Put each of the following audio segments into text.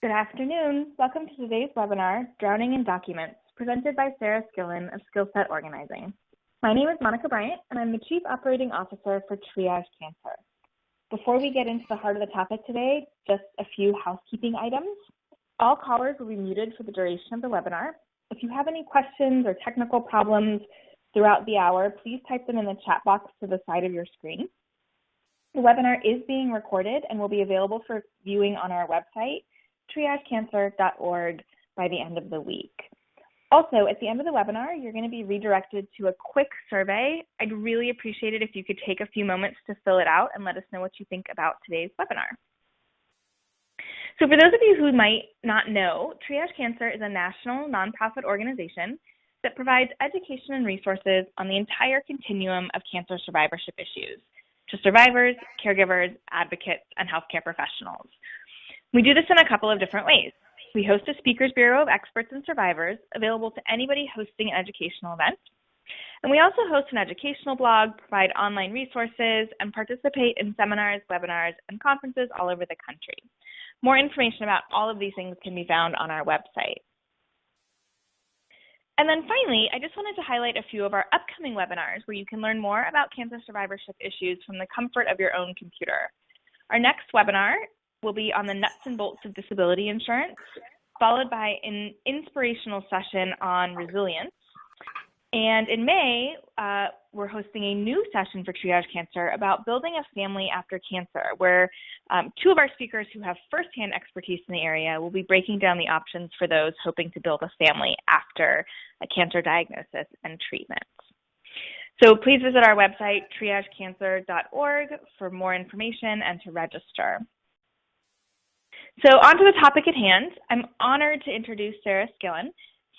Good afternoon. Welcome to today's webinar, Drowning in Documents, presented by Sara Skillen of SkillSet Organizing. My name is Monica Bryant, and I'm the Chief Operating Officer for Triage Cancer. Before we get into the heart of the topic today, just a few housekeeping items. All callers will be muted for the duration of the webinar. If you have any questions or technical problems throughout the hour, please type them in the chat box to the side of your screen. The webinar is being recorded and will be available for viewing on our website, triagecancer.org, by the end of the week. Also, at the end of the webinar, you're going to be redirected to a quick survey. I'd really appreciate it if you could take a few moments to fill it out and let us know what you think about today's webinar. So for those of you who might not know, Triage Cancer is a national nonprofit organization that provides education and resources on the entire continuum of cancer survivorship issues to survivors, caregivers, advocates, and healthcare professionals. We do this in a couple of different ways. We host a speakers bureau of experts and survivors available to anybody hosting an educational event. And we also host an educational blog, provide online resources, and participate in seminars, webinars, and conferences all over the country. More information about all of these things can be found on our website. And then finally, I just wanted to highlight a few of our upcoming webinars where you can learn more about cancer survivorship issues from the comfort of your own computer. Our next webinar will be on the nuts and bolts of disability insurance, followed by an inspirational session on resilience. And in May, we're hosting a new session for Triage Cancer about building a family after cancer, where two of our speakers who have firsthand expertise in the area will be breaking down the options for those hoping to build a family after a cancer diagnosis and treatment. So please visit our website, triagecancer.org, for more information and to register. So on to the topic at hand, I'm honored to introduce Sara Skillen.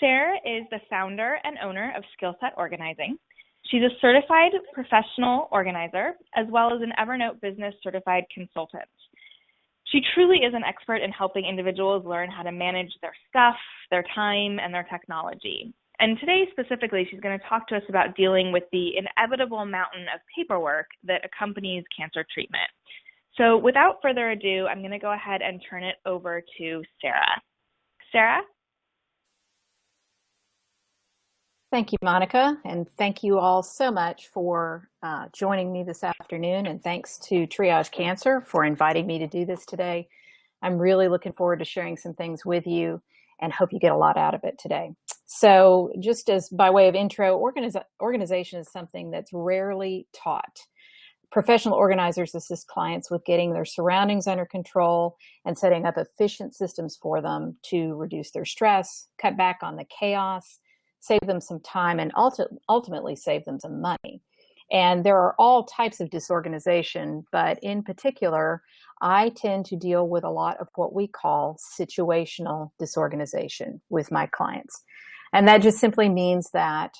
Sara is the founder and owner of SkillSet Organizing. She's a certified professional organizer, as well as an Evernote business certified consultant. She truly is an expert in helping individuals learn how to manage their stuff, their time, and their technology. And today specifically, she's going to talk to us about dealing with the inevitable mountain of paperwork that accompanies cancer treatment. So without further ado, I'm going to go ahead and turn it over to Sara. Sara? Thank you, Monica, and thank you all so much for joining me this afternoon, and thanks to Triage Cancer for inviting me to do this today. I'm really looking forward to sharing some things with you and hope you get a lot out of it today. So just as by way of intro, organization is something that's rarely taught. Professional organizers assist clients with getting their surroundings under control and setting up efficient systems for them to reduce their stress, cut back on the chaos, save them some time, and ultimately save them some money. And there are all types of disorganization, but in particular, I tend to deal with a lot of what we call situational disorganization with my clients. And that just simply means that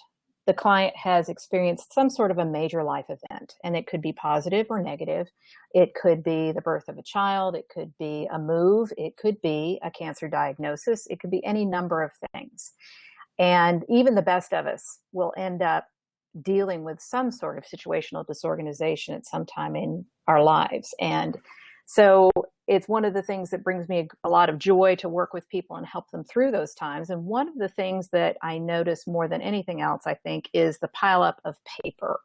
the client has experienced some sort of a major life event, and it could be positive or negative. It could be the birth of a child. It could be a move. It could be a cancer diagnosis. It could be any number of things. And even the best of us will end up dealing with some sort of situational disorganization at some time in our lives. And so it's one of the things that brings me a lot of joy to work with people and help them through those times. And one of the things that I notice more than anything else, I think, is the pileup of paper.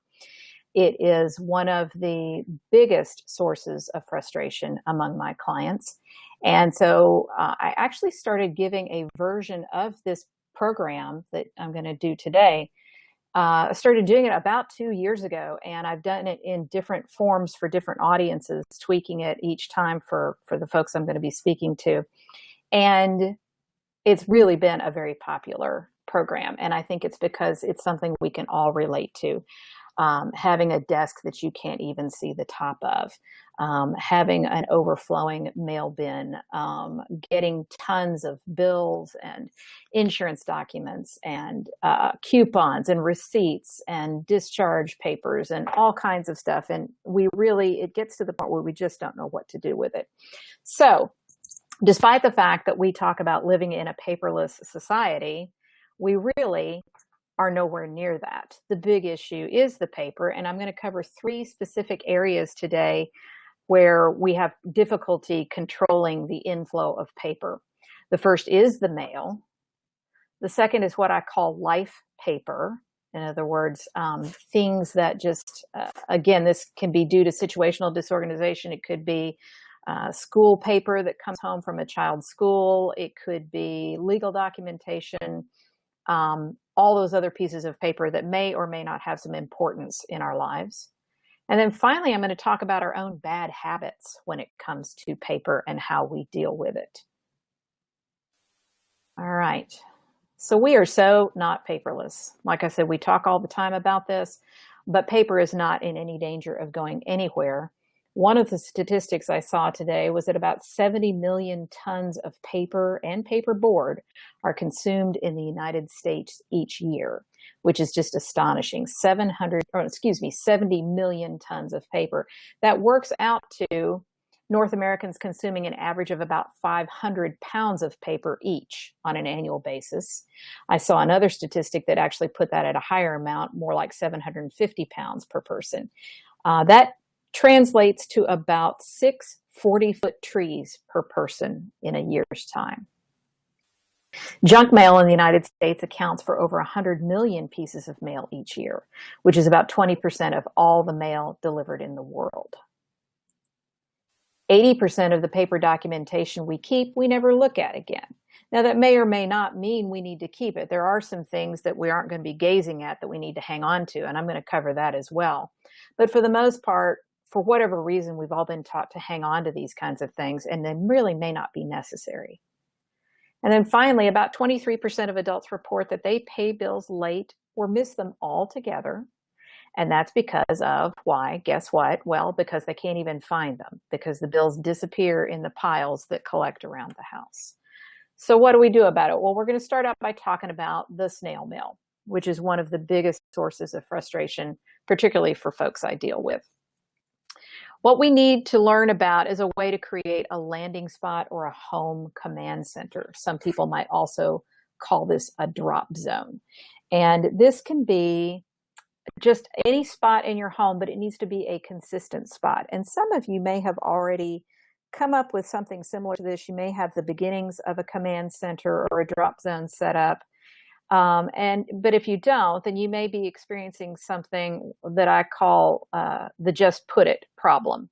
It is one of the biggest sources of frustration among my clients. And so I actually started giving a version of this program that I'm going to do today. I started doing it about 2 years ago, and I've done it in different forms for different audiences, tweaking it each time for the folks I'm going to be speaking to. And it's really been a very popular program. And I think it's because it's something we can all relate to. Having a desk that you can't even see the top of, having an overflowing mail bin, getting tons of bills and insurance documents and coupons and receipts and discharge papers and all kinds of stuff. And it gets to the point where we just don't know what to do with it. So despite the fact that we talk about living in a paperless society, we really are nowhere near that. The big issue is the paper, and I'm going to cover 3 specific areas today where we have difficulty controlling the inflow of paper. The first is the mail. The second is what I call life paper. In other words, things that just, again, this can be due to situational disorganization. It could be school paper that comes home from a child's school. It could be legal documentation, all those other pieces of paper that may or may not have some importance in our lives. And then finally, I'm going to talk about our own bad habits when it comes to paper and how we deal with it. All right. So we are so not paperless. Like I said, we talk all the time about this, but paper is not in any danger of going anywhere. One of the statistics I saw today was that about 70 million tons of paper and paperboard are consumed in the United States each year, which is just astonishing. 70 million tons of paper. That works out to North Americans consuming an average of about 500 pounds of paper each on an annual basis. I saw another statistic that actually put that at a higher amount, more like 750 pounds per person. That translates to about 6 40-foot trees per person in a year's time. Junk mail in the United States accounts for over 100 million pieces of mail each year, which is about 20% of all the mail delivered in the world. 80% of the paper documentation we keep, we never look at again. Now, that may or may not mean we need to keep it. There are some things that we aren't going to be gazing at that we need to hang on to, and I'm going to cover that as well. But for the most part, for whatever reason, we've all been taught to hang on to these kinds of things, and they really may not be necessary. And then finally, about 23% of adults report that they pay bills late or miss them altogether. And that's because of why? Guess what? Well, because they can't even find them, because the bills disappear in the piles that collect around the house. So what do we do about it? Well, we're going to start out by talking about the snail mail, which is one of the biggest sources of frustration, particularly for folks I deal with. What we need to learn about is a way to create a landing spot or a home command center. Some people might also call this a drop zone. And this can be just any spot in your home, but it needs to be a consistent spot. And some of you may have already come up with something similar to this. You may have the beginnings of a command center or a drop zone set up. But if you don't, then you may be experiencing something that I call the just put it problem.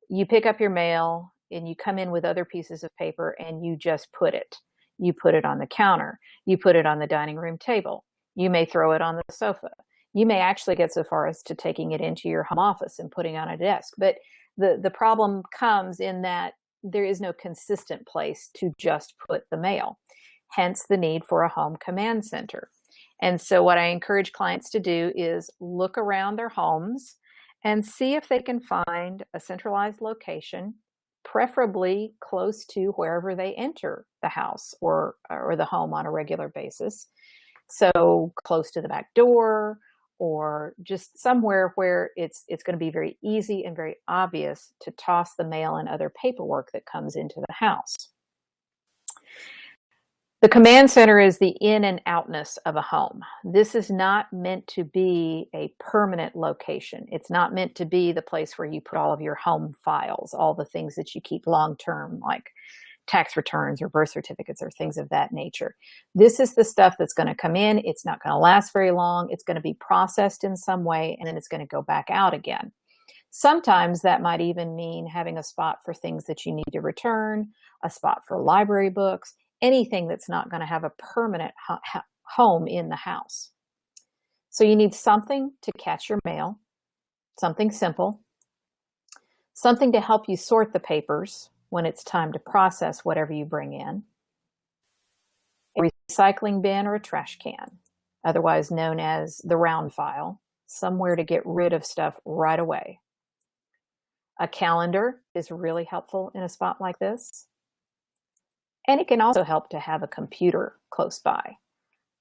You pick up your mail and you come in with other pieces of paper and you just put it. You put it on the counter. You put it on the dining room table. You may throw it on the sofa. You may actually get so far as to taking it into your home office and putting it on a desk. But the problem comes in that there is no consistent place to just put the mail, hence the need for a home command center. And so what I encourage clients to do is look around their homes and see if they can find a centralized location, preferably close to wherever they enter the house or the home on a regular basis. So close to the back door, or just somewhere where it's going to be very easy and very obvious to toss the mail and other paperwork that comes into the house. The command center is the in and outness of a home. This is not meant to be a permanent location. It's not meant to be the place where you put all of your home files, all the things that you keep long-term, like tax returns or birth certificates or things of that nature. This is the stuff that's going to come in. It's not going to last very long. It's going to be processed in some way, and then it's going to go back out again. Sometimes that might even mean having a spot for things that you need to return, a spot for library books, anything that's not going to have a permanent home in the house. So you need something to catch your mail, something simple, something to help you sort the papers when it's time to process whatever you bring in, a recycling bin or a trash can, otherwise known as the round file, somewhere to get rid of stuff right away. A calendar is really helpful in a spot like this. And it can also help to have a computer close by.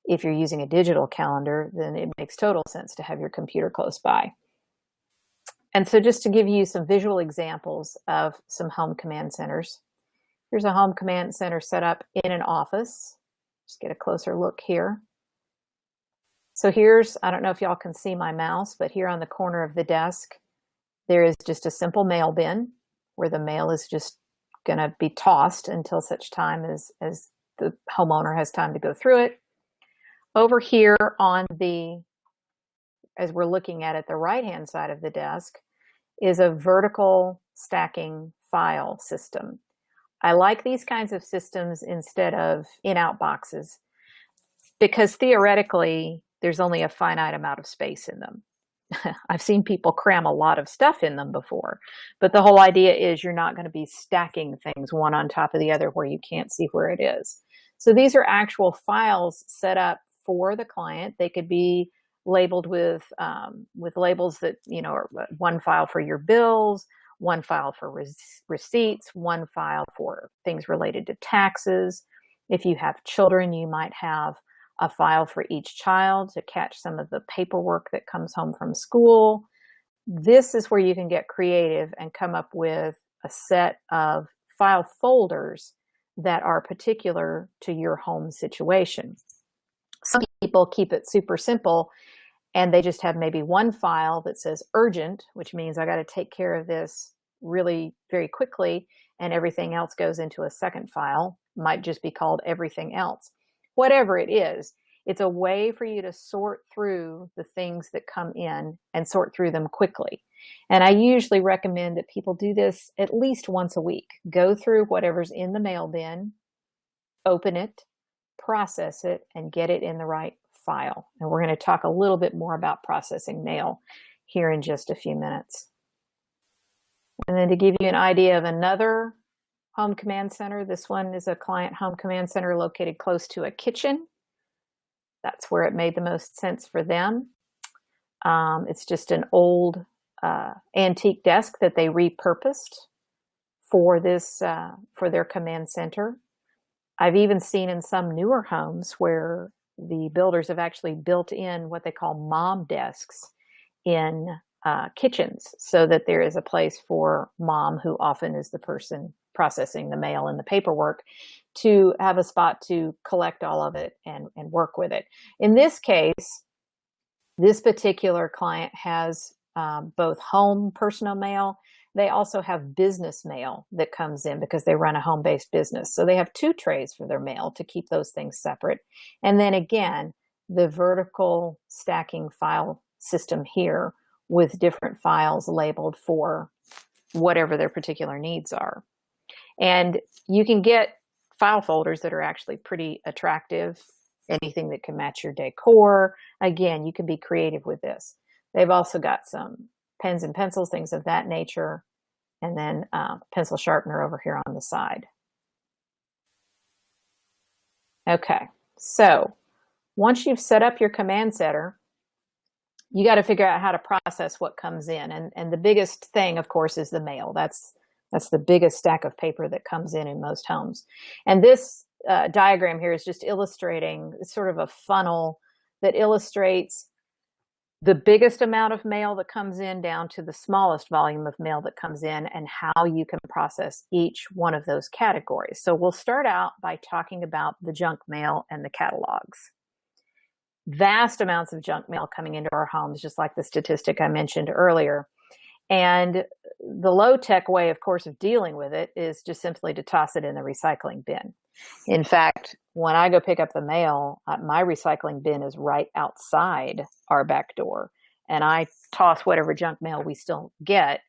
If you're using a digital calendar, then it makes total sense to have your computer close by. And so just to give you some visual examples of some home command centers, here's a home command center set up in an office. Just get a closer look here. So here's, I don't know if y'all can see my mouse, but here on the corner of the desk, there is just a simple mail bin. where the mail is just going to be tossed until such time as the homeowner has time to go through it. Over here on as we're looking at it, the right-hand side of the desk is a vertical stacking file system. I like these kinds of systems instead of in-out boxes because theoretically there's only a finite amount of space in them. I've seen people cram a lot of stuff in them before, but the whole idea is you're not going to be stacking things one on top of the other where you can't see where it is. So these are actual files set up for the client. They could be labeled with labels that, are one file for your bills, one file for receipts, one file for things related to taxes. If you have children, you might have a file for each child to catch some of the paperwork that comes home from school. This is where you can get creative and come up with a set of file folders that are particular to your home situation. Some people keep it super simple and they just have maybe one file that says urgent, which means I got to take care of this really very quickly, and everything else goes into a second file. Might just be called everything else. Whatever it is, it's a way for you to sort through the things that come in and sort through them quickly. And I usually recommend that people do this at least once a week. Go through whatever's in the mail bin, open it, process it, and get it in the right file. And we're going to talk a little bit more about processing mail here in just a few minutes. And then to give you an idea of another home command center, this one is a client home command center located close to a kitchen. That's where it made the most sense for them. It's just an old antique desk that they repurposed for their command center. I've even seen in some newer homes where the builders have actually built in what they call mom desks in kitchens, so that there is a place for mom, who often is the person processing the mail and the paperwork, to have a spot to collect all of it and work with it. In this case, this particular client has both home personal mail. They also have business mail that comes in because they run a home-based business. So they have two trays for their mail to keep those things separate. And then again, the vertical stacking file system here with different files labeled for whatever their particular needs are. And you can get file folders that are actually pretty attractive, anything that can match your decor. Again, you can be creative with this. They've also got some pens and pencils, things of that nature, and then pencil sharpener over here on the side. Okay, so once you've set up your command center, you got to figure out how to process what comes in. And the biggest thing, of course, is the mail. That's the biggest stack of paper that comes in most homes. And this diagram here is just illustrating sort of a funnel that illustrates the biggest amount of mail that comes in down to the smallest volume of mail that comes in, and how you can process each one of those categories. So we'll start out by talking about the junk mail and the catalogs. Vast amounts of junk mail coming into our homes, just like the statistic I mentioned earlier. And the low-tech way, of course, of dealing with it is just simply to toss it in the recycling bin. In fact, when I go pick up the mail, my recycling bin is right outside our back door. And I toss whatever junk mail we still get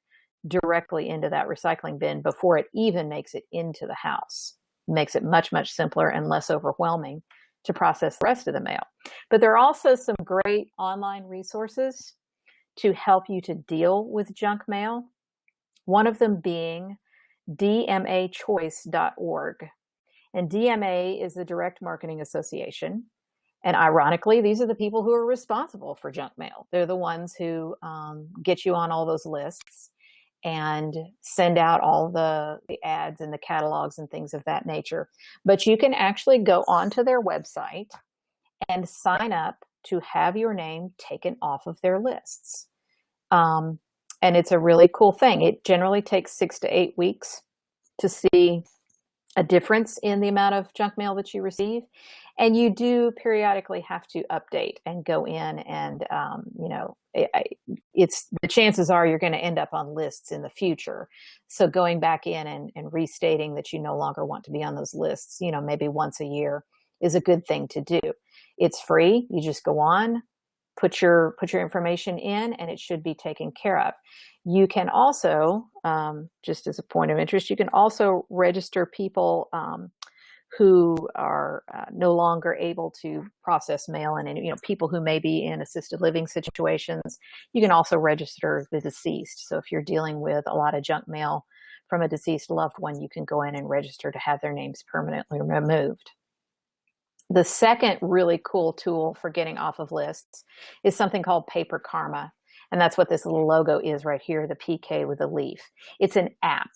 directly into that recycling bin before it even makes it into the house. It makes it much, much simpler and less overwhelming to process the rest of the mail. But there are also some great online resources to help you to deal with junk mail. One of them being dmachoice.org. And DMA is the Direct Marketing Association. And ironically, these are the people who are responsible for junk mail. They're the ones who get you on all those lists and send out all the ads and the catalogs and things of that nature. But you can actually go onto their website and sign up to have your name taken off of their lists. And it's a really cool thing. It generally takes 6 to 8 weeks to see a difference in the amount of junk mail that you receive. And you do periodically have to update and go in and, it's the chances are you're going to end up on lists in the future. So going back in and restating that you no longer want to be on those lists, maybe once a year is a good thing to do. It's free. You just go on, put your information in, and it should be taken care of. You can also, just as a point of interest, you can also register people who are no longer able to process mail, and people who may be in assisted living situations. You can also register the deceased. So if you're dealing with a lot of junk mail from a deceased loved one, you can go in and register to have their names permanently removed. The second really cool tool for getting off of lists is something called Paper Karma. And that's what this little logo is right here, the PK with the leaf. It's an app.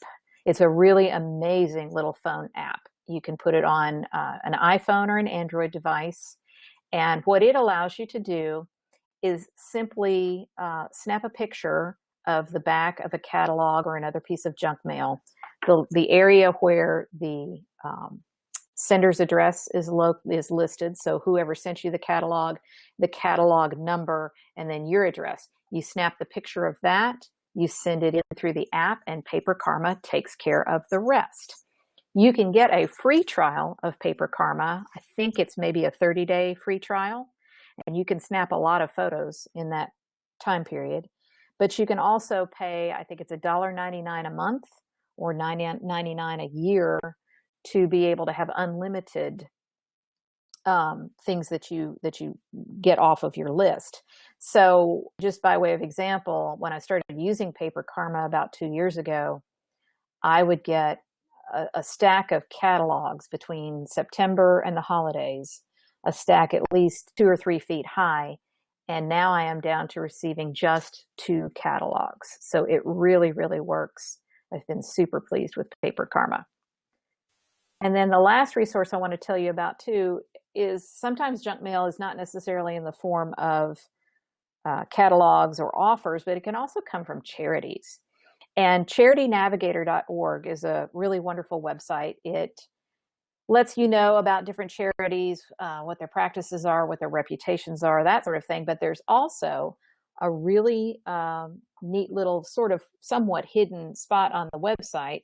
It's a really amazing little phone app. You can put it on an iPhone or an Android device. And what it allows you to do is simply snap a picture of the back of a catalog or another piece of junk mail, the area where the sender's address is listed. So whoever sent you the catalog number, and then your address. You snap the picture of that, you send it in through the app, and Paper Karma takes care of the rest. You can get a free trial of Paper Karma. I think it's maybe a 30-day free trial, and you can snap a lot of photos in that time period. But you can also pay, I think it's $1.99 a month or $9.99 a year to be able to have unlimited things that you get off of your list. So just by way of example, when I started using Paper Karma about 2 years ago, I would get a stack of catalogs between September and the holidays, a stack at least 2 or 3 feet high. And now I am down to receiving just 2 catalogs. So it really, really works. I've been super pleased with Paper Karma. And then the last resource I want to tell you about too is sometimes junk mail is not necessarily in the form of catalogs or offers, but it can also come from charities. And charitynavigator.org is a really wonderful website. It lets you know about different charities, what their practices are, what their reputations are, that sort of thing. But there's also a really neat little sort of somewhat hidden spot on the website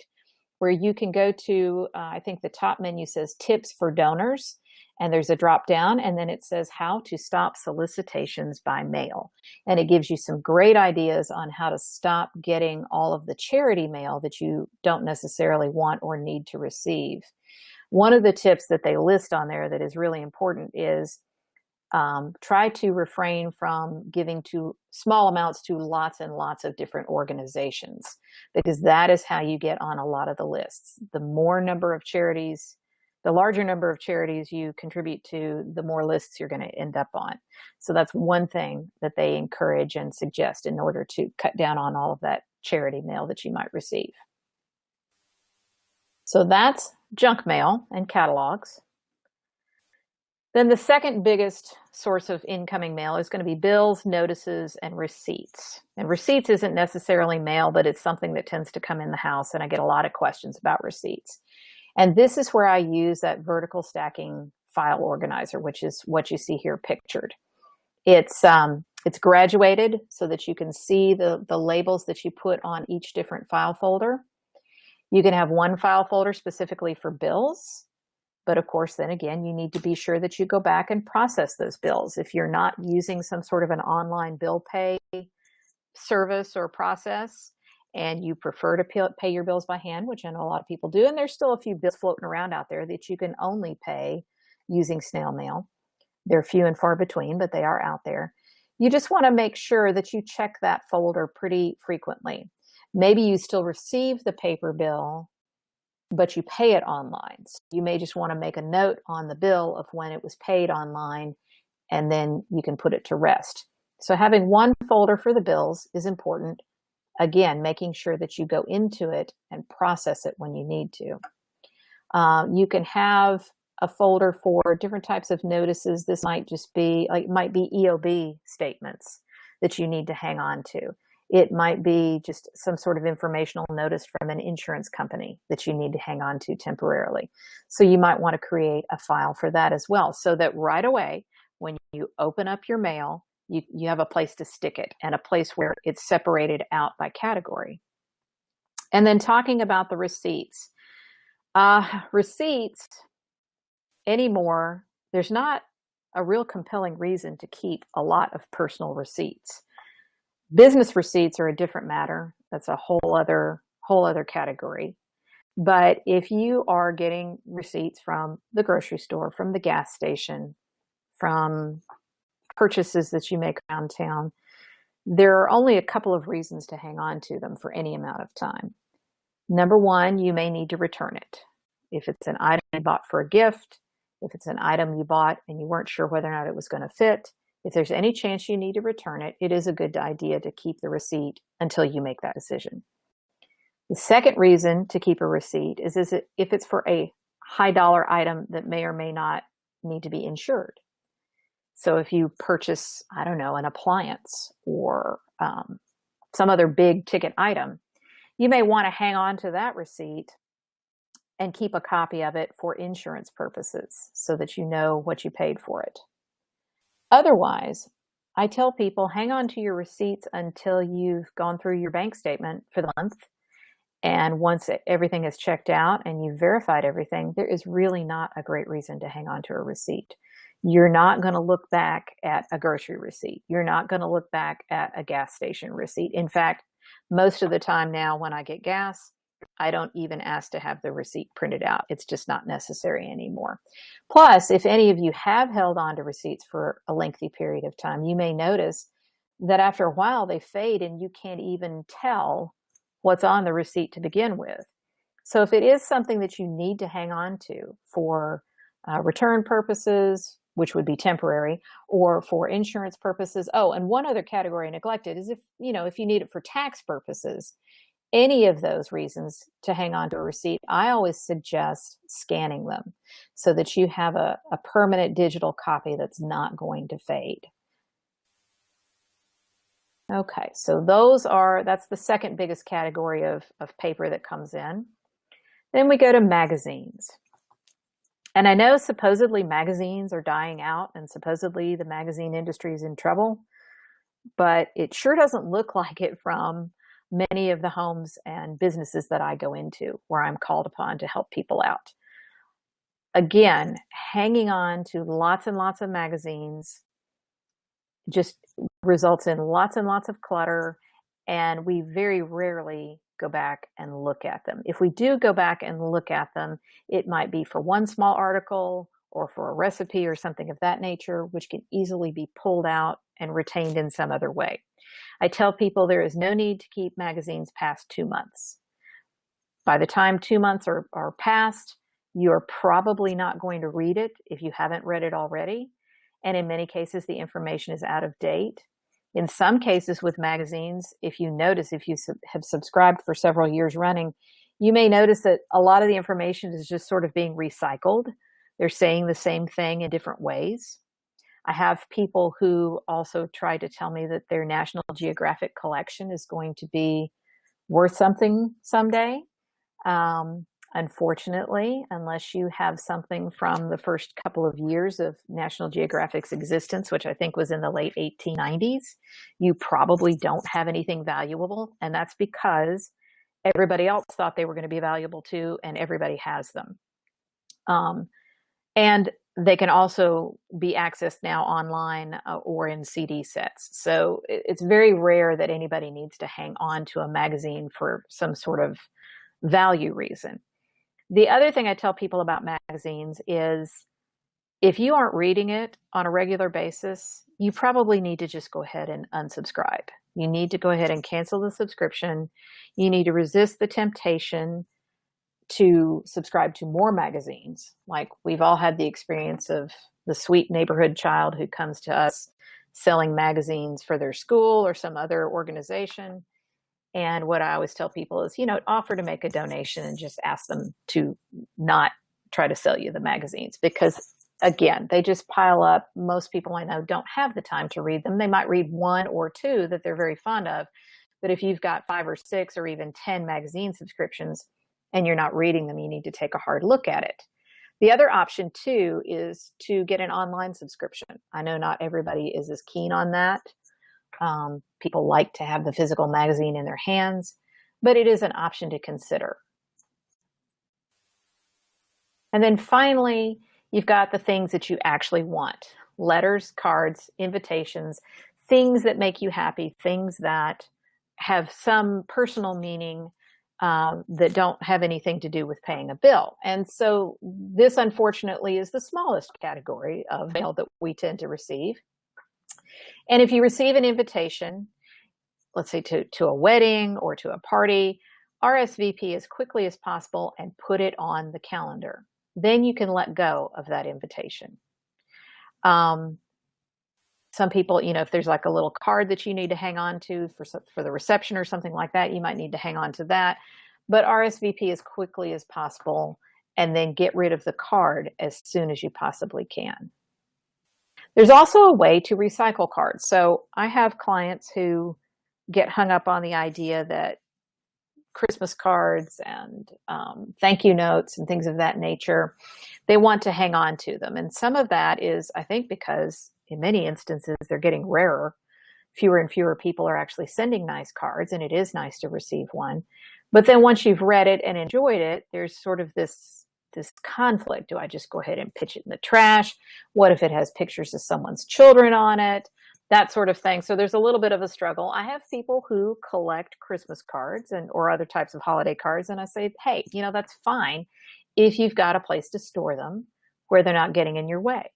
where you can go to, I think the top menu says tips for donors, and there's a drop down, and then it says how to stop solicitations by mail. And it gives you some great ideas on how to stop getting all of the charity mail that you don't necessarily want or need to receive. One of the tips that they list on there that is really important is try to refrain from giving to small amounts to lots and lots of different organizations, because that is how you get on a lot of the lists. The larger number of charities you contribute to, the more lists you're going to end up on. So that's one thing that they encourage and suggest in order to cut down on all of that charity mail that you might receive. So that's junk mail and catalogs. Then the second biggest source of incoming mail is going to be bills, notices, and receipts. And receipts isn't necessarily mail, but it's something that tends to come in the house, and I get a lot of questions about receipts. And this is where I use that vertical stacking file organizer, which is what you see here pictured. It's graduated so that you can see the labels that you put on each different file folder. You can have one file folder specifically for bills. But of course, then again, you need to be sure that you go back and process those bills. If you're not using some sort of an online bill pay service or process, and you prefer to pay your bills by hand, which I know a lot of people do, and there's still a few bills floating around out there that you can only pay using snail mail. They're few and far between, but they are out there. You just want to make sure that you check that folder pretty frequently. Maybe you still receive the paper bill, but you pay it online. So you may just want to make a note on the bill of when it was paid online, and then you can put it to rest. So having one folder for the bills is important. Again, making sure that you go into it and process it when you need to. You can have a folder for different types of notices. This might just be, might be EOB statements that you need to hang on to. It might be just some sort of informational notice from an insurance company that you need to hang on to temporarily. So you might want to create a file for that as well, so that right away, when you open up your mail, you have a place to stick it and a place where it's separated out by category. And then talking about the receipts. Receipts anymore, there's not a real compelling reason to keep a lot of personal receipts. Business receipts are a different matter. That's a whole other category. But if you are getting receipts from the grocery store, from the gas station, from purchases that you make around town, there are only a couple of reasons to hang on to them for any amount of time. Number one, you may need to return it. If it's an item you bought for a gift, if it's an item you bought and you weren't sure whether or not it was going to fit, if there's any chance you need to return it, it is a good idea to keep the receipt until you make that decision. The second reason to keep a receipt is if it's for a high dollar item that may or may not need to be insured. So if you purchase, I don't know, an appliance or some other big ticket item, you may want to hang on to that receipt and keep a copy of it for insurance purposes so that you know what you paid for it. Otherwise, I tell people hang on to your receipts until you've gone through your bank statement for the month. And once everything is checked out and you've verified everything, there is really not a great reason to hang on to a receipt. You're not going to look back at a grocery receipt. You're not going to look back at a gas station receipt. In fact, most of the time now when I get gas, I don't even ask to have the receipt printed out. It's just not necessary anymore. Plus, if any of you have held on to receipts for a lengthy period of time, you may notice that after a while they fade and you can't even tell what's on the receipt to begin with. So if it is something that you need to hang on to for return purposes, which would be temporary, or for insurance purposes. Oh, and one other category neglected is if you need it for tax purposes. Any of those reasons to hang on to a receipt, I always suggest scanning them so that you have a permanent digital copy that's not going to fade. Okay, so that's the second biggest category of paper that comes in. Then we go to magazines. And I know supposedly magazines are dying out and supposedly the magazine industry is in trouble, but it sure doesn't look like it from many of the homes and businesses that I go into where I'm called upon to help people out. Again, hanging on to lots and lots of magazines just results in lots and lots of clutter, and we very rarely go back and look at them. If we do go back and look at them, it might be for one small article or for a recipe or something of that nature, which can easily be pulled out and retained in some other way. I tell people there is no need to keep magazines past 2 months. By the time 2 months are passed, you're probably not going to read it if you haven't read it already. And in many cases, the information is out of date. In some cases with magazines, if you have subscribed for several years running, you may notice that a lot of the information is just sort of being recycled. They're saying the same thing in different ways. I have people who also try to tell me that their National Geographic collection is going to be worth something someday. Unfortunately, unless you have something from the first couple of years of National Geographic's existence, which I think was in the late 1890s, you probably don't have anything valuable. And that's because everybody else thought they were going to be valuable too, and everybody has them. And they can also be accessed now online or in CD sets. So it's very rare that anybody needs to hang on to a magazine for some sort of value reason. The other thing I tell people about magazines is if you aren't reading it on a regular basis, you probably need to just go ahead and unsubscribe. You need to go ahead and cancel the subscription. You need to resist the temptation to subscribe to more magazines. Like we've all had the experience of the sweet neighborhood child who comes to us selling magazines for their school or some other organization. And what I always tell people is, offer to make a donation and just ask them to not try to sell you the magazines because, again, they just pile up. Most people I know don't have the time to read them. They might read one or two that they're very fond of, But if you've got 5 or 6 or even 10 magazine subscriptions and you're not reading them, you need to take a hard look at it. The other option too is to get an online subscription. I know not everybody is as keen on that. People like to have the physical magazine in their hands, but it is an option to consider. And then finally, you've got the things that you actually want: letters, cards, invitations, things that make you happy, things that have some personal meaning, that don't have anything to do with paying a bill. And so this, unfortunately, is the smallest category of mail that we tend to receive. And if you receive an invitation, let's say to a wedding or to a party, RSVP as quickly as possible and put it on the calendar. Then you can let go of that invitation. Some people, if there's like a little card that you need to hang on to for the reception or something like that, you might need to hang on to that. But RSVP as quickly as possible and then get rid of the card as soon as you possibly can. There's also a way to recycle cards. So I have clients who get hung up on the idea that Christmas cards and thank you notes and things of that nature, they want to hang on to them. And some of that is, I think, because in many instances they're getting rarer. Fewer and fewer people are actually sending nice cards, and it is nice to receive one. But then once you've read it and enjoyed it, there's sort of this conflict. Do I just go ahead and pitch it in the trash? What if it has pictures of someone's children on it? That sort of thing. So there's a little bit of a struggle. I have people who collect Christmas cards or other types of holiday cards, and I say, hey, that's fine if you've got a place to store them where they're not getting in your way.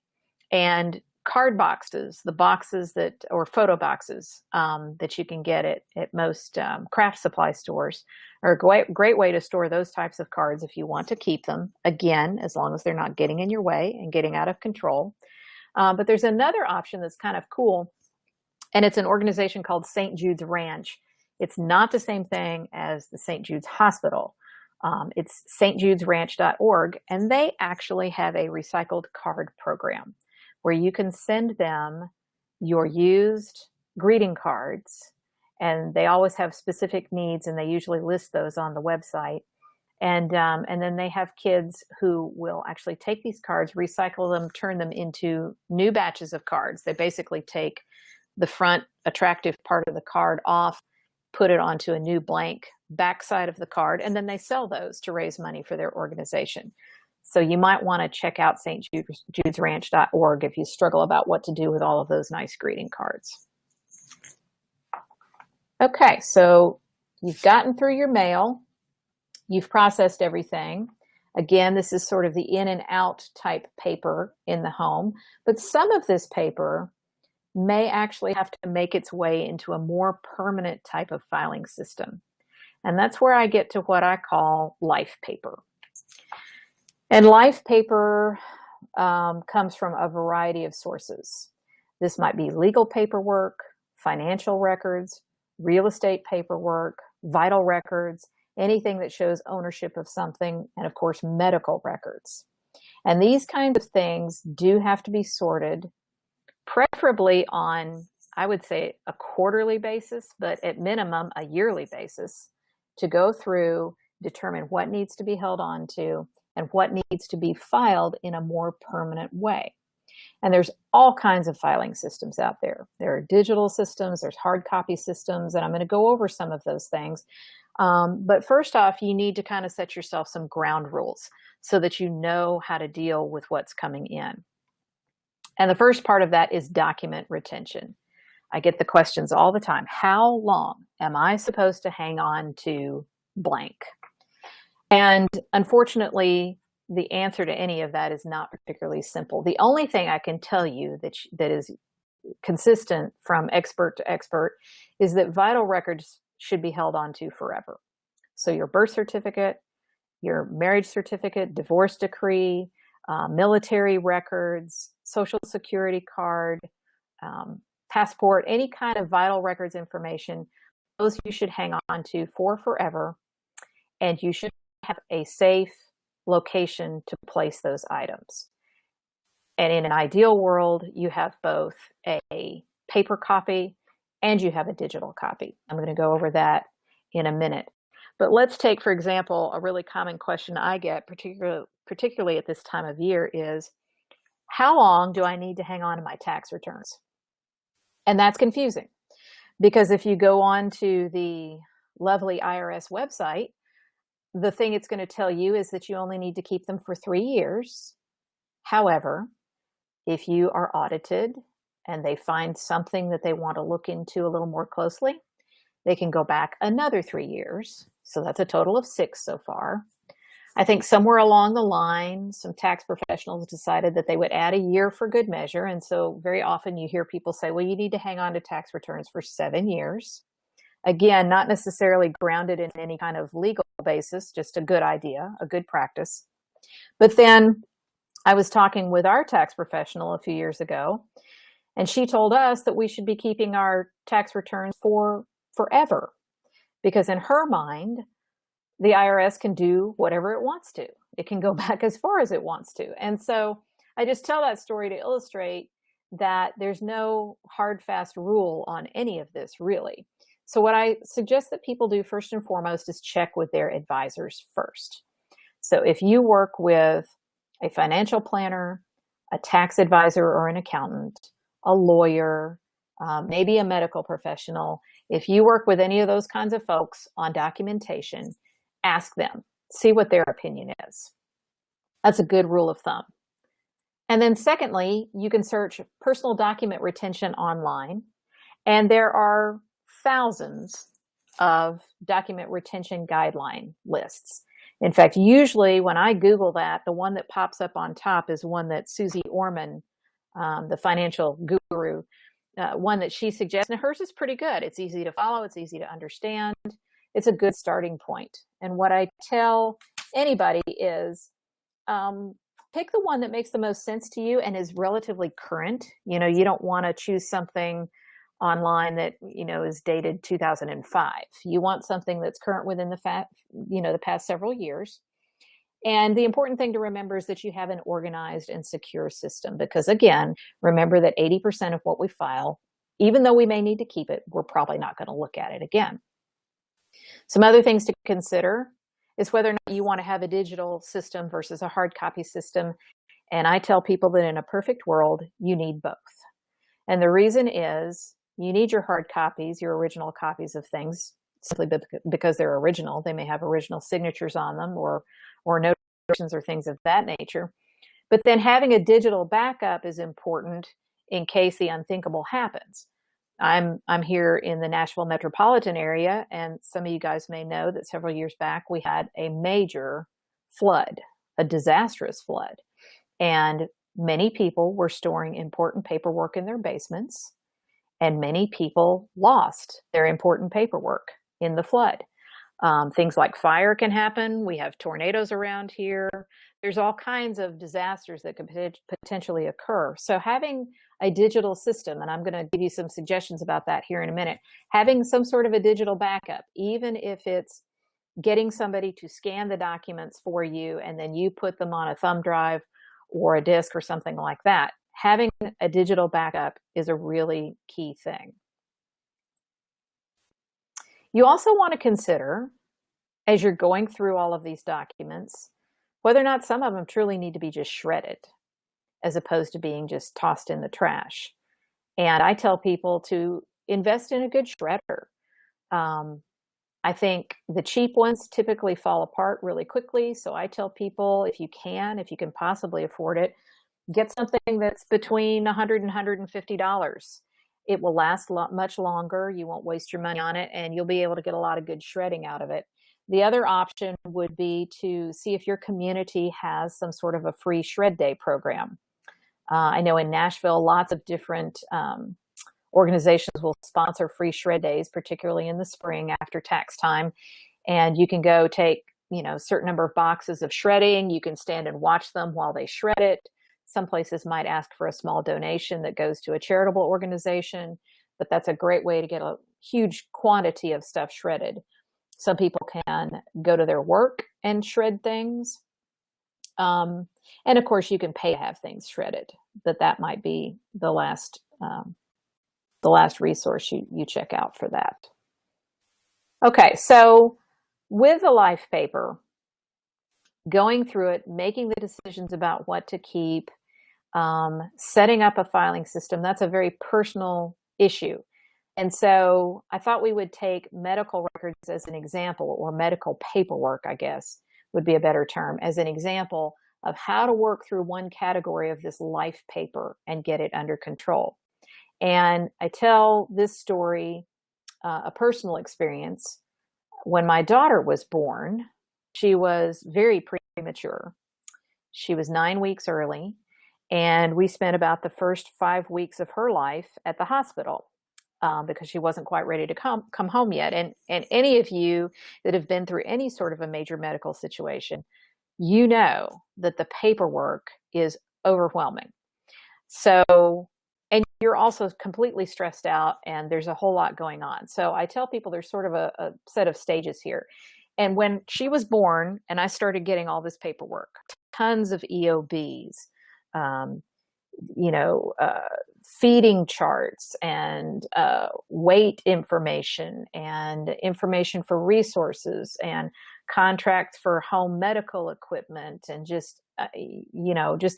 And card boxes, the boxes or photo boxes that you can get at most craft supply stores are a great way to store those types of cards if you want to keep them, again, as long as they're not getting in your way and getting out of control. But there's another option that's kind of cool, and it's an organization called St. Jude's Ranch. It's not the same thing as the St. Jude's Hospital. It's stjudesranch.org, and they actually have a recycled card program where you can send them your used greeting cards, and they always have specific needs, and they usually list those on the website. And then they have kids who will actually take these cards, recycle them, turn them into new batches of cards. They basically take the front attractive part of the card off, put it onto a new blank backside of the card, and then they sell those to raise money for their organization. So you might want to check out stjudesranch.org if you struggle about what to do with all of those nice greeting cards. Okay, so you've gotten through your mail. You've processed everything. Again, this is sort of the in and out type paper in the home, but some of this paper may actually have to make its way into a more permanent type of filing system. And that's where I get to what I call life paper. And life paper comes from a variety of sources. This might be legal paperwork, financial records, real estate paperwork, vital records, anything that shows ownership of something, and of course, medical records. And these kinds of things do have to be sorted, preferably on, I would say, a quarterly basis, but at minimum, a yearly basis, to go through, determine what needs to be held on to, and what needs to be filed in a more permanent way. And there's all kinds of filing systems out there. There are digital systems, there's hard copy systems, and I'm going to go over some of those things. But first off, you need to kind of set yourself some ground rules so that you know how to deal with what's coming in. And the first part of that is document retention. I get the questions all the time. How long am I supposed to hang on to blank? And unfortunately, the answer to any of that is not particularly simple. The only thing I can tell you that is consistent from expert to expert is that vital records should be held on to forever. So your birth certificate, your marriage certificate, divorce decree, military records, social security card, passport, any kind of vital records information, those you should hang on to for forever. And you should have a safe location to place those items. And in an ideal world, you have both a paper copy and you have a digital copy. I'm going to go over that in a minute. But let's take, for example, a really common question I get, particularly at this time of year, is how long do I need to hang on to my tax returns? And that's confusing because if you go on to the lovely IRS website, the thing it's going to tell you is that you only need to keep them for 3 years. However, if you are audited and they find something that they want to look into a little more closely, they can go back another 3 years. So that's a total of 6 so far. I think somewhere along the line, some tax professionals decided that they would add a year for good measure. And so very often you hear people say, well, you need to hang on to tax returns for 7 years. Again, not necessarily grounded in any kind of legal basis, just a good idea, a good practice. But then I was talking with our tax professional a few years ago, and she told us that we should be keeping our tax returns for forever, because in her mind, the IRS can do whatever it wants to. It can go back as far as it wants to. And so I just tell that story to illustrate that there's no hard, fast rule on any of this, really. So what I suggest that people do first and foremost is check with their advisors first. So if you work with a financial planner, a tax advisor or an accountant, a lawyer, maybe a medical professional, if you work with any of those kinds of folks on documentation, ask them, see what their opinion is. That's a good rule of thumb. And then secondly, you can search personal document retention online, and there are thousands of document retention guideline lists. In fact, usually when I Google that, the one that pops up on top is one that Susie Orman, the financial guru, one that she suggests, and hers is pretty good. It's easy to follow. It's easy to understand. It's a good starting point. And what I tell anybody is pick the one that makes the most sense to you and is relatively current. You know, you don't want to choose something online that, you know, is dated 2005. You want something that's current within the past several years. And the important thing to remember is that you have an organized and secure system, because again, remember that 80% of what we file, even though we may need to keep it, we're probably not going to look at it again. Some other things to consider is whether or not you want to have a digital system versus a hard copy system. And I tell people that in a perfect world, you need both. And the reason is you need your hard copies, your original copies of things, simply because they're original. They may have original signatures on them or notations or things of that nature. But then having a digital backup is important in case the unthinkable happens. I'm here in the Nashville metropolitan area, and some of you guys may know that several years back we had a major flood, a disastrous flood. And many people were storing important paperwork in their basements, and many people lost their important paperwork in the flood. Things like fire can happen. We have tornadoes around here. There's all kinds of disasters that could potentially occur. So having a digital system, and I'm going to give you some suggestions about that here in a minute, having some sort of a digital backup, even if it's getting somebody to scan the documents for you and then you put them on a thumb drive or a disk or something like that, having a digital backup is a really key thing. You also want to consider, as you're going through all of these documents, whether or not some of them truly need to be just shredded as opposed to being just tossed in the trash. And I tell people to invest in a good shredder. I think the cheap ones typically fall apart really quickly. So I tell people, if you can possibly afford it, get something that's between $100 and $150. It will last much longer. You won't waste your money on it, and you'll be able to get a lot of good shredding out of it. The other option would be to see if your community has some sort of a free shred day program. I know in Nashville, lots of different organizations will sponsor free shred days, particularly in the spring after tax time. And you can go take, a certain number of boxes of shredding. You can stand and watch them while they shred it. Some places might ask for a small donation that goes to a charitable organization, but that's a great way to get a huge quantity of stuff shredded. Some people can go to their work and shred things. And of course, you can pay to have things shredded, but that might be the last the last resource you check out for that. Okay, so with the life paper, going through it, making the decisions about what to keep, setting up a filing system, that's a very personal issue. And so I thought we would take medical records as an example, or medical paperwork, I guess would be a better term, as an example of how to work through one category of this life paper and get it under control. And I tell this story, a personal experience. When my daughter was born, she was very premature. She was 9 weeks early, and we spent about the first 5 weeks of her life at the hospital because she wasn't quite ready to come home yet. And any of you that have been through any sort of a major medical situation, you know that the paperwork is overwhelming. So, and you're also completely stressed out, and there's a whole lot going on. So I tell people there's sort of a set of stages here. And when she was born and I started getting all this paperwork, tons of EOBs, feeding charts and weight information and information for resources and contracts for home medical equipment and just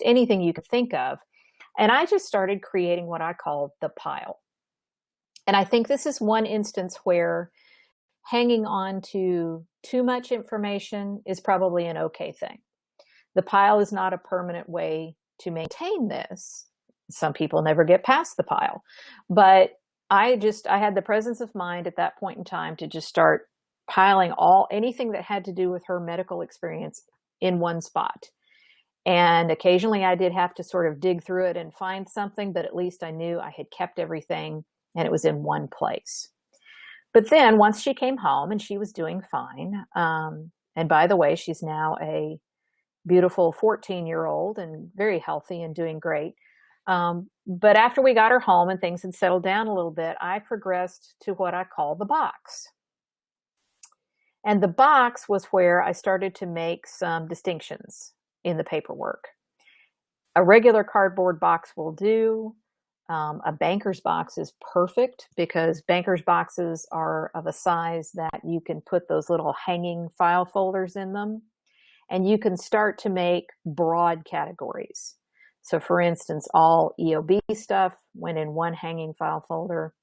anything you could think of. And I just started creating what I call the pile. And I think this is one instance where hanging on to too much information is probably an okay thing. The pile is not a permanent way to maintain this. Some people never get past the pile. But I had the presence of mind at that point in time to just start piling anything that had to do with her medical experience in one spot. And occasionally I did have to sort of dig through it and find something, but at least I knew I had kept everything and it was in one place. But then once she came home and she was doing fine, and by the way, she's now a beautiful 14-year-old and very healthy and doing great. But after we got her home and things had settled down a little bit, I progressed to what I call the box. And the box was where I started to make some distinctions in the paperwork. A regular cardboard box will do. A banker's box is perfect because banker's boxes are of a size that you can put those little hanging file folders in them. And you can start to make broad categories. So for instance, all EOB stuff went in one hanging file folder.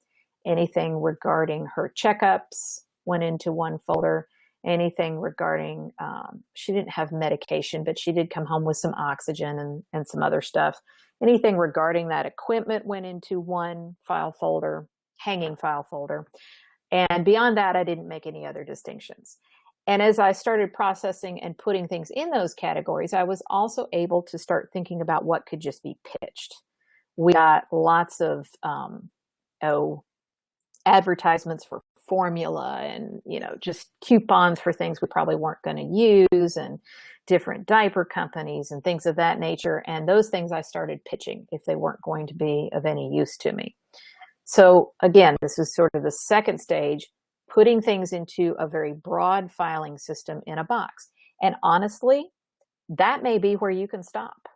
Anything regarding her checkups went into one folder. Anything regarding, she didn't have medication, but she did come home with some oxygen and some other stuff. Anything regarding that equipment went into one file folder, hanging file folder. And beyond that, I didn't make any other distinctions. And as I started processing and putting things in those categories, I was also able to start thinking about what could just be pitched. We got lots of advertisements for formula and, just coupons for things we probably weren't going to use and different diaper companies and things of that nature. And those things I started pitching if they weren't going to be of any use to me. So again, this is sort of the second stage, putting things into a very broad filing system in a box. And honestly, that may be where you can stop.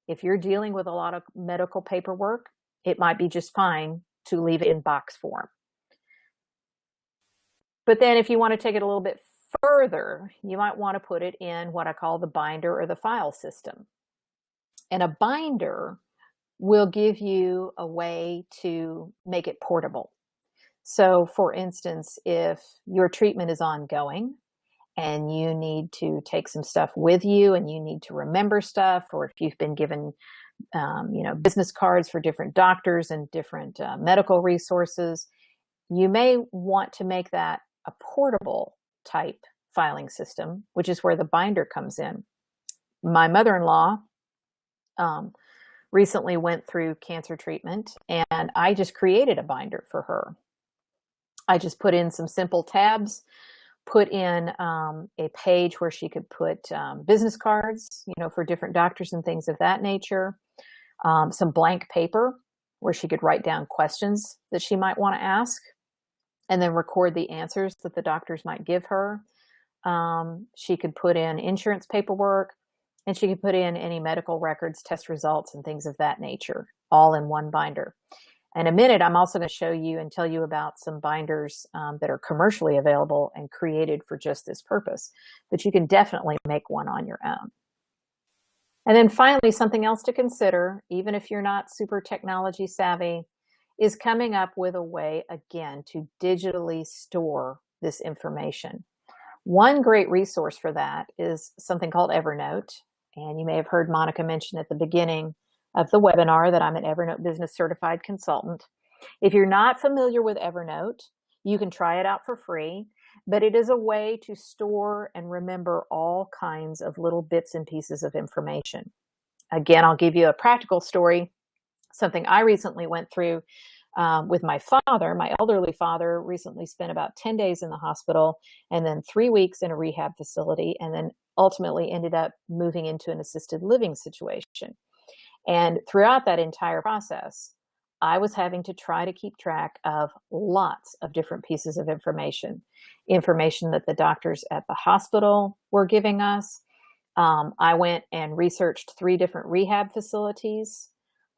If you're dealing with a lot of medical paperwork, it might be just fine to leave it in box form. But then if you want to take it a little bit further, you might want to put it in what I call the binder or the file system. And a binder will give you a way to make it portable. So for instance, if your treatment is ongoing and you need to take some stuff with you and you need to remember stuff, or if you've been given business cards for different doctors and different medical resources, you may want to make that a portable type filing system, which is where the binder comes in. My mother-in-law recently went through cancer treatment, and I just created a binder for her. I just put in some simple tabs, put in a page where she could put business cards, for different doctors and things of that nature, some blank paper where she could write down questions that she might want to ask, and then record the answers that the doctors might give her. She could put in insurance paperwork, and she could put in any medical records, test results, and things of that nature, all in one binder. In a minute, I'm also going to show you and tell you about some binders that are commercially available and created for just this purpose, but you can definitely make one on your own. And then finally, something else to consider, even if you're not super technology savvy, is coming up with a way, again, to digitally store this information. One great resource for that is something called Evernote. And you may have heard Monica mention at the beginning of the webinar that I'm an Evernote Business Certified Consultant. If you're not familiar with Evernote, you can try it out for free, but it is a way to store and remember all kinds of little bits and pieces of information. Again, I'll give you a practical story, something I recently went through with my father. My elderly father recently spent about 10 days in the hospital and then 3 weeks in a rehab facility, and then ultimately ended up moving into an assisted living situation. And throughout that entire process, I was having to try to keep track of lots of different pieces of information that the doctors at the hospital were giving us. I went and researched 3 different rehab facilities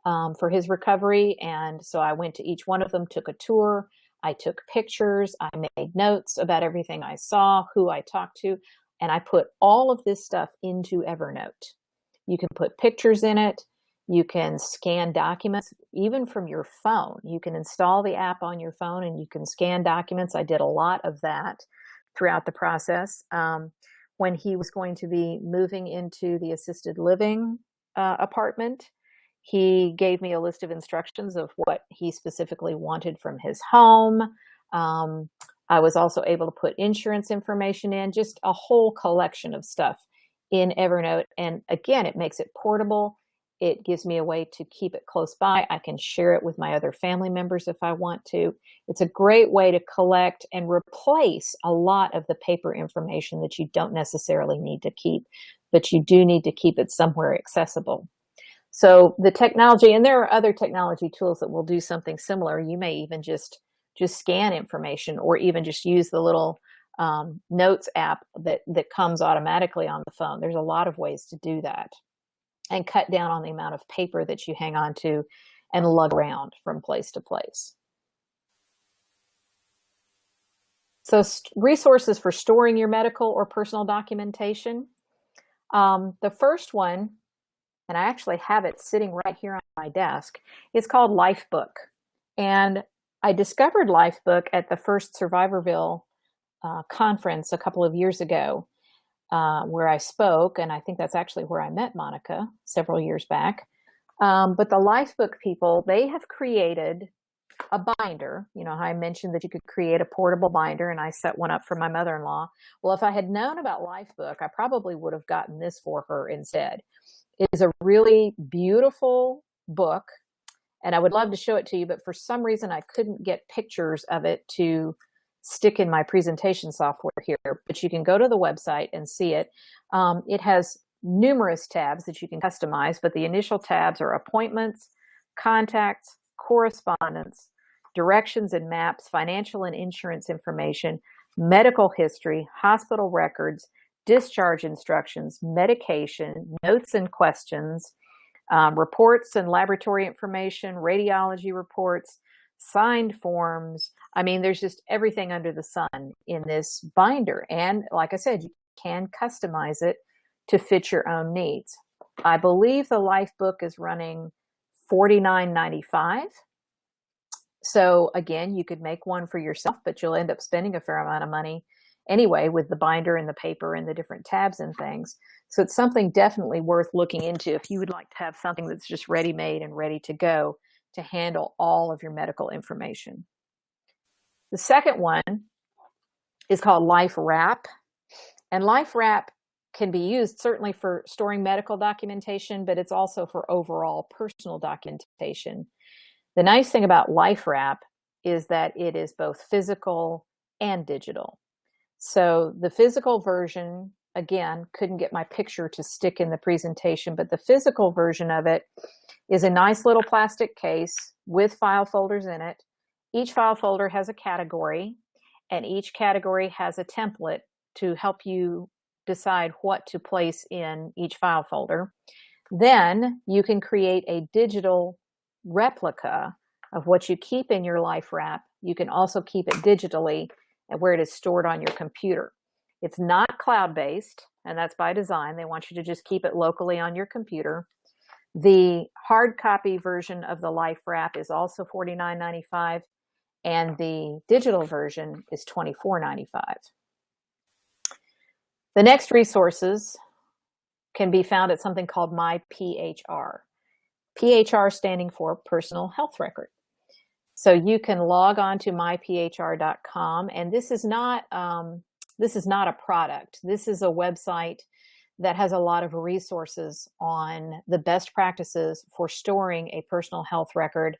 for his recovery. And so I went to each one of them, took a tour. I took pictures. I made notes about everything I saw, who I talked to, and I put all of this stuff into Evernote. You can put pictures in it. You can scan documents, even from your phone. You can install the app on your phone and you can scan documents. I did a lot of that throughout the process. When he was going to be moving into the assisted living apartment, he gave me a list of instructions of what he specifically wanted from his home. I was also able to put insurance information in, just a whole collection of stuff in Evernote. And again, it makes it portable. It gives me a way to keep it close by. I can share it with my other family members if I want to. It's a great way to collect and replace a lot of the paper information that you don't necessarily need to keep, but you do need to keep it somewhere accessible. So the technology, and there are other technology tools that will do something similar. You may even just scan information, or even just use the little notes app that comes automatically on the phone. There's a lot of ways to do that and cut down on the amount of paper that you hang on to and lug around from place to place. So resources for storing your medical or personal documentation. The first one, and I actually have it sitting right here on my desk, is called Lifebook. And I discovered Lifebook at the first Survivorville conference a couple of years ago, where I spoke, and I think that's actually where I met Monica several years back. But the Lifebook people, they have created a binder. You know, I mentioned that you could create a portable binder, and I set one up for my mother-in-law. Well, if I had known about Lifebook, I probably would have gotten this for her instead. It is a really beautiful book, and I would love to show it to you, but for some reason I couldn't get pictures of it to stick in my presentation software here, but you can go to the website and see it. It has numerous tabs that you can customize, but the initial tabs are appointments, contacts, correspondence, directions and maps, financial and insurance information, medical history, hospital records, discharge instructions, medication, notes and questions, reports and laboratory information, radiology reports, signed forms. I mean, there's just everything under the sun in this binder. And like I said, you can customize it to fit your own needs. I believe the Lifebook is running $49.95. So again, you could make one for yourself, but you'll end up spending a fair amount of money anyway with the binder and the paper and the different tabs and things. So it's something definitely worth looking into if you would like to have something that's just ready-made and ready to go to handle all of your medical information. The second one is called LifeWrap. And LifeWrap can be used certainly for storing medical documentation, but it's also for overall personal documentation. The nice thing about LifeWrap is that it is both physical and digital. So the physical version, again, couldn't get my picture to stick in the presentation, but the physical version of it is a nice little plastic case with file folders in it. Each file folder has a category, and each category has a template to help you decide what to place in each file folder. Then you can create a digital replica of what you keep in your life wrap, you can also keep it digitally where it is stored on your computer. It's not cloud-based, and that's by design. They want you to just keep it locally on your computer. The hard copy version of the life wrap is also $49.95, and the digital version is $24.95. The next resources can be found at something called My PHR. PHR standing for Personal Health Record. So you can log on to myphr.com, and this is not a product. This is a website that has a lot of resources on the best practices for storing a personal health record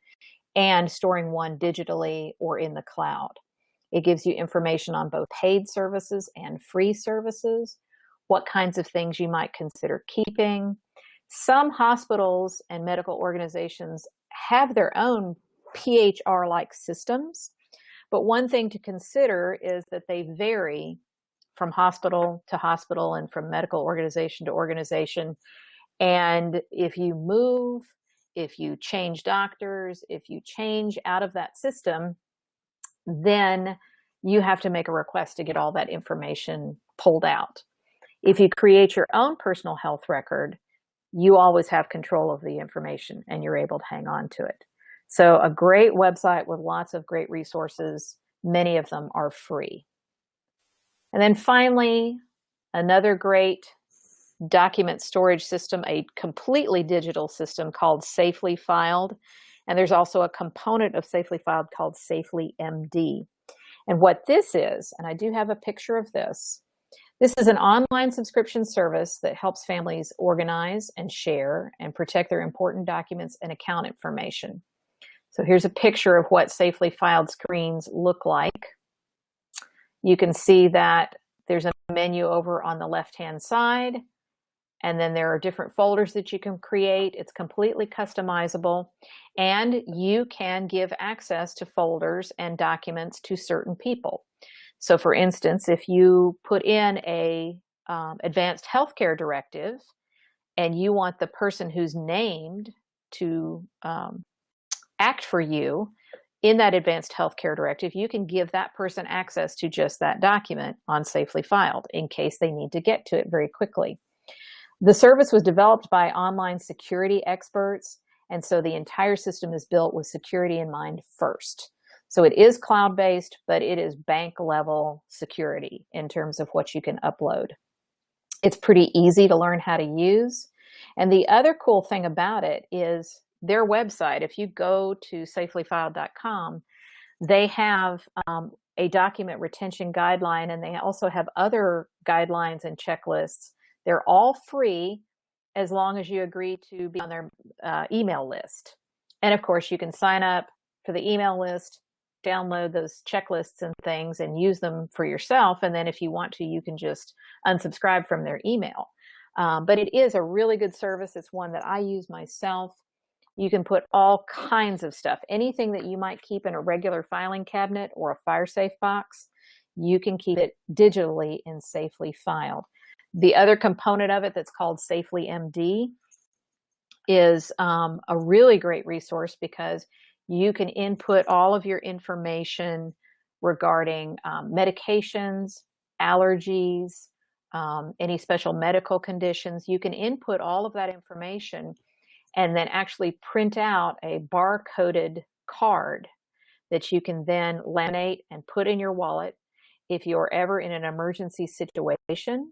and storing one digitally or in the cloud. It gives you information on both paid services and free services, what kinds of things you might consider keeping. Some hospitals and medical organizations have their own PHR-like systems, but one thing to consider is that they vary from hospital to hospital and from medical organization to organization. And if you move, if you change doctors, if you change out of that system, then you have to make a request to get all that information pulled out. If you create your own personal health record, you always have control of the information and you're able to hang on to it. So a great website with lots of great resources. Many of them are free. And then finally, another great document storage system, a completely digital system called Safely Filed. And there's also a component of Safely Filed called Safely MD. And what this is, and I do have a picture of this, this is an online subscription service that helps families organize and share and protect their important documents and account information. So here's a picture of what Safely Filed screens look like. You can see that there's a menu over on the left-hand side, and then there are different folders that you can create. It's completely customizable, and you can give access to folders and documents to certain people. So for instance, if you put in a advanced healthcare directive and you want the person who's named to act for you in that advanced healthcare directive, you can give that person access to just that document on Safely Filed in case they need to get to it very quickly. The service was developed by online security experts, and so the entire system is built with security in mind first. So it is cloud-based, but it is bank-level security in terms of what you can upload. It's pretty easy to learn how to use. And the other cool thing about it is their website. If you go to safelyfiled.com, they have a document retention guideline, and they also have other guidelines and checklists. They're all free as long as you agree to be on their email list. And of course, you can sign up for the email list, download those checklists and things and use them for yourself. And then if you want to, you can just unsubscribe from their email. But it is a really good service. It's one that I use myself. You can put all kinds of stuff, anything that you might keep in a regular filing cabinet or a fire safe box, you can keep it digitally and Safely Filed. The other component of it that's called Safely MD is a really great resource because you can input all of your information regarding medications, allergies, any special medical conditions. You can input all of that information and then actually print out a barcoded card that you can then laminate and put in your wallet. If you're ever in an emergency situation,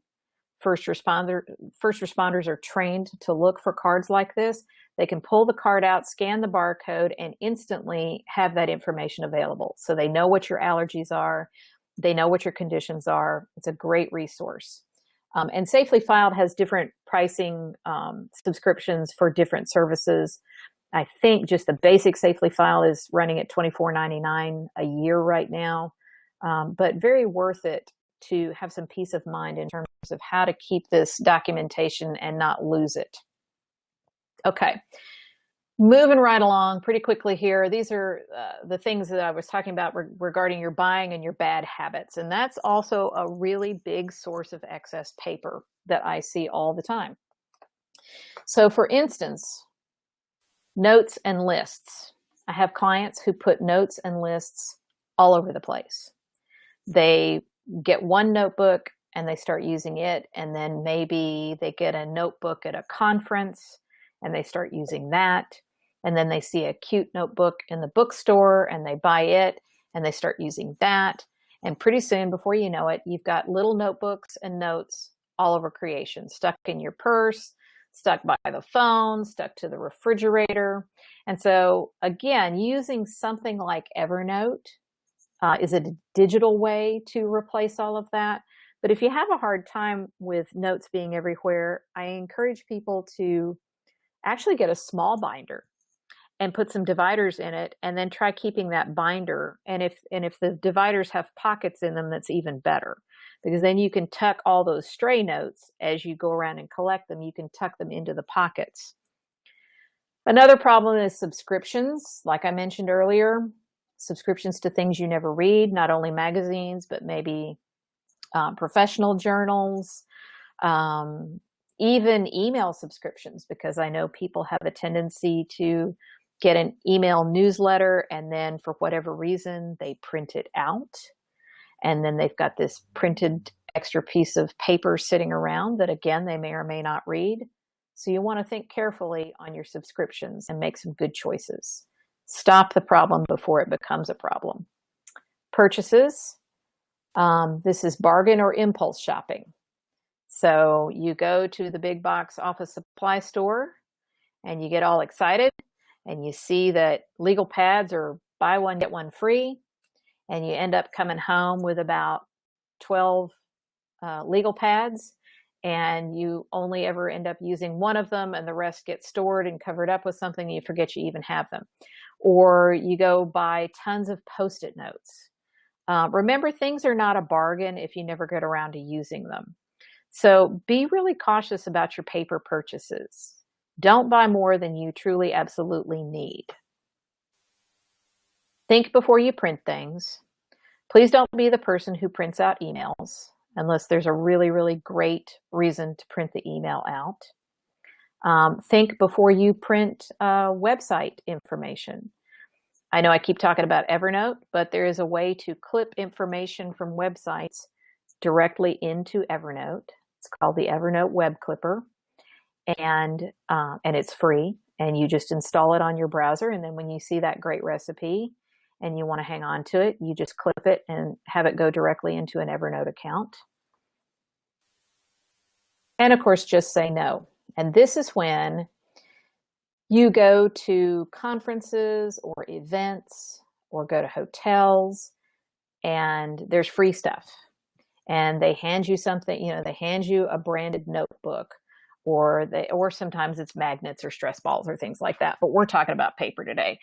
first responders are trained to look for cards like this. They can pull the card out, scan the barcode, and instantly have that information available. So they know what your allergies are. They know what your conditions are. It's a great resource. And Safely Filed has different pricing subscriptions for different services. I think just the basic Safely Filed is running at $24.99 a year right now, but very worth it to have some peace of mind in terms of how to keep this documentation and not lose it. Okay, moving right along pretty quickly here. These are the things that I was talking about regarding your buying and your bad habits. And that's also a really big source of excess paper that I see all the time. So for instance, notes and lists. I have clients who put notes and lists all over the place. They get one notebook and they start using it, and then maybe they get a notebook at a conference and they start using that, and then they see a cute notebook in the bookstore and they buy it and they start using that, and pretty soon, before you know it, you've got little notebooks and notes all over creation, stuck in your purse, stuck by the phone, stuck to the refrigerator. And so again, using something like Evernote is a digital way to replace all of that. But if you have a hard time with notes being everywhere, I encourage people to actually get a small binder and put some dividers in it, and then try keeping that binder. And if the dividers have pockets in them, that's even better, because then you can tuck all those stray notes as you go around and collect them. You can tuck them into the pockets. Another problem is subscriptions. Like I mentioned earlier, subscriptions to things you never read, not only magazines, but maybe professional journals, even email subscriptions, because I know people have a tendency to get an email newsletter and then for whatever reason they print it out, and then they've got this printed extra piece of paper sitting around that again they may or may not read. So you want to think carefully on your subscriptions and make some good choices. Stop the problem before it becomes a problem. Purchases. This is bargain or impulse shopping. So you go to the big box office supply store and you get all excited and you see that legal pads are buy one, get one free. And you end up coming home with about 12 legal pads, and you only ever end up using one of them, and the rest get stored and covered up with something, and you forget you even have them. Or you go buy tons of Post-it notes. Remember, things are not a bargain if you never get around to using them. So be really cautious about your paper purchases. Don't buy more than you truly absolutely need. Think before you print things. Please don't be the person who prints out emails unless there's a really, really great reason to print the email out. Think before you print website information. I know I keep talking about Evernote, but there is a way to clip information from websites directly into Evernote. It's called the Evernote Web Clipper, and it's free. And you just install it on your browser, and then when you see that great recipe and you want to hang on to it, you just clip it and have it go directly into an Evernote account. And of course, just say no. And this is when you go to conferences or events or go to hotels and there's free stuff. And they hand you something, they hand you a branded notebook, or sometimes it's magnets or stress balls or things like that. But we're talking about paper today.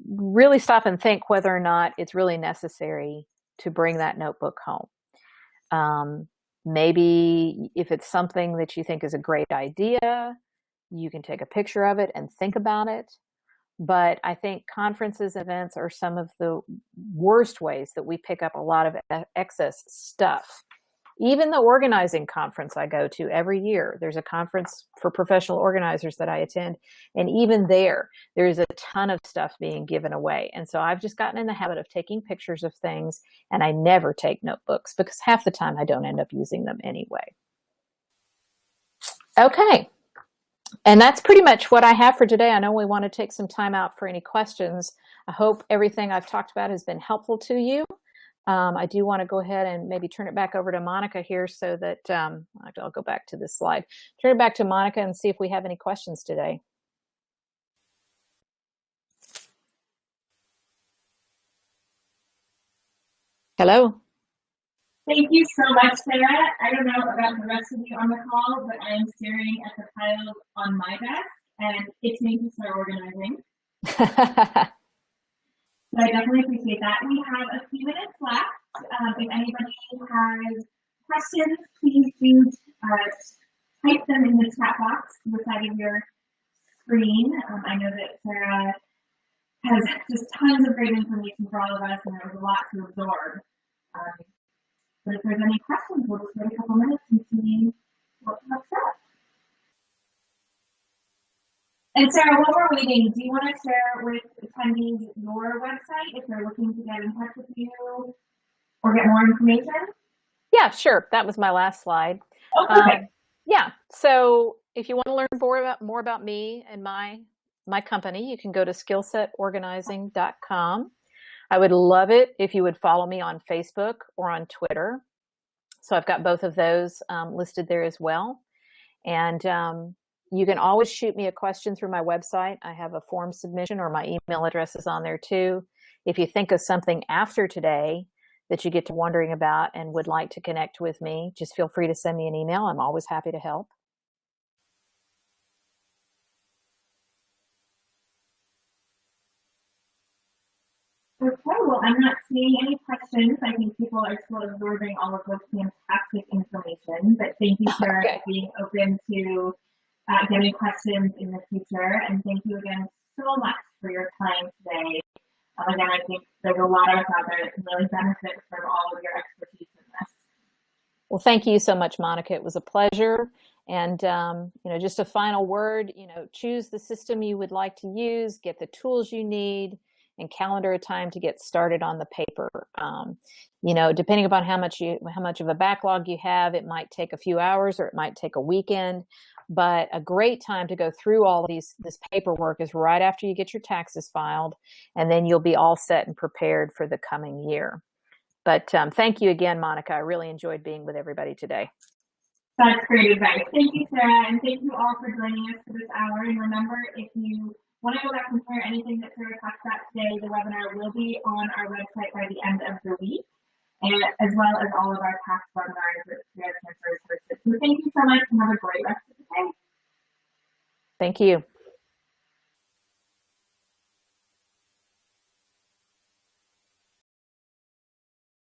Really stop and think whether or not it's really necessary to bring that notebook home. Maybe if it's something that you think is a great idea, you can take a picture of it and think about it. But I think conferences, events are some of the worst ways that we pick up a lot of excess stuff. Even the organizing conference I go to every year, there's a conference for professional organizers that I attend. And even there is a ton of stuff being given away. And so I've just gotten in the habit of taking pictures of things, and I never take notebooks because half the time I don't end up using them anyway. Okay. And that's pretty much what I have for today. I know we want to take some time out for any questions. I hope everything I've talked about has been helpful to you. I do want to go ahead and maybe turn it back over to Monica here so that I'll go back to this slide. Turn it back to Monica and see if we have any questions today. Hello. Thank you so much, Sarah. I don't know about the rest of you on the call, but I am staring at the piles on my desk and itching to start organizing. So I definitely appreciate that. We have a few minutes left. If anybody has questions, please do type them in the chat box to the side of your screen. I know that Sarah has just tons of great information for all of us, and there was a lot to absorb. But if there's any questions, we'll just wait a couple minutes and see what pops up. And Sarah, while we're waiting, do you want to share with attendees your website if they're looking to get in touch with you or get more information? Yeah, sure. That was my last slide. Oh, perfect. Yeah. So if you want to learn more about me and my company, you can go to skillsetorganizing.com. I would love it if you would follow me on Facebook or on Twitter. So I've got both of those listed there as well. And you can always shoot me a question through my website. I have a form submission, or my email address is on there too. If you think of something after today that you get to wondering about and would like to connect with me, just feel free to send me an email. I'm always happy to help. Okay, well, I'm not seeing any questions. I think people are still absorbing all of this fantastic information, but thank you, Sarah, for being open to getting questions in the future. And thank you again so much for your time today. Again, I think there's a lot of us out there that can really benefit from all of your expertise in this. Well, thank you so much, Monica. It was a pleasure. And, just a final word, choose the system you would like to use, get the tools you need, and calendar a time to get started on the paper. Depending upon how much of a backlog you have, it might take a few hours or it might take a weekend. But a great time to go through all this paperwork is right after you get your taxes filed, and then you'll be all set and prepared for the coming year. But thank you again, Monica. I really enjoyed being with everybody today. That's great advice. Thank you, Sarah, and thank you all for joining us for this hour. And remember, if you want to go back and compare anything that Sarah talked about today, the webinar will be on our website by the end of the week, and as well as all of our past webinars that Triage Cancer has hosted. So thank you so much, and have a great rest of the day. Thank you.